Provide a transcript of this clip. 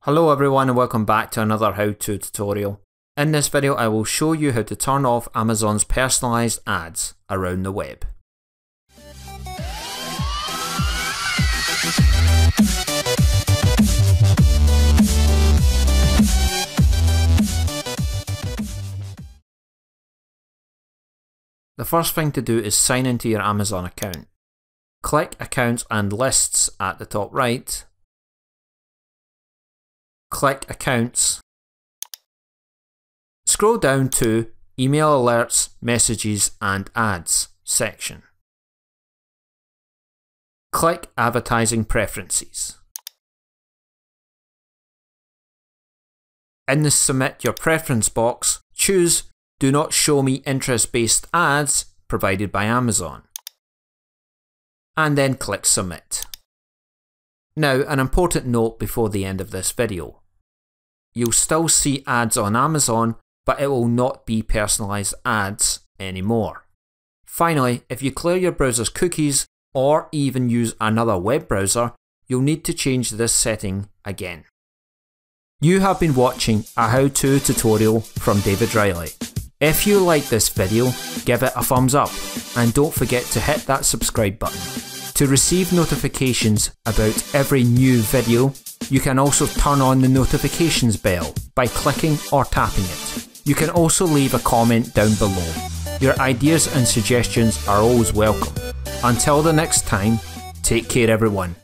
Hello everyone and welcome back to another how-to tutorial. In this video I will show you how to turn off Amazon's personalised ads around the web. The first thing to do is sign into your Amazon account. Click Accounts and Lists at the top right. Click Accounts. Scroll down to Email Alerts, Messages and Ads section. Click Advertising Preferences. In the Submit Your Preference box, choose Do Not Show Me Interest-Based Ads provided by Amazon. And then click Submit. Now, an important note before the end of this video. You'll still see ads on Amazon, but it will not be personalised ads anymore. Finally, if you clear your browser's cookies or even use another web browser, you'll need to change this setting again. You have been watching a how-to tutorial from David Reilly. If you like this video, give it a thumbs up and don't forget to hit that subscribe button. To receive notifications about every new video, you can also turn on the notifications bell by clicking or tapping it. You can also leave a comment down below. Your ideas and suggestions are always welcome. Until the next time, take care everyone.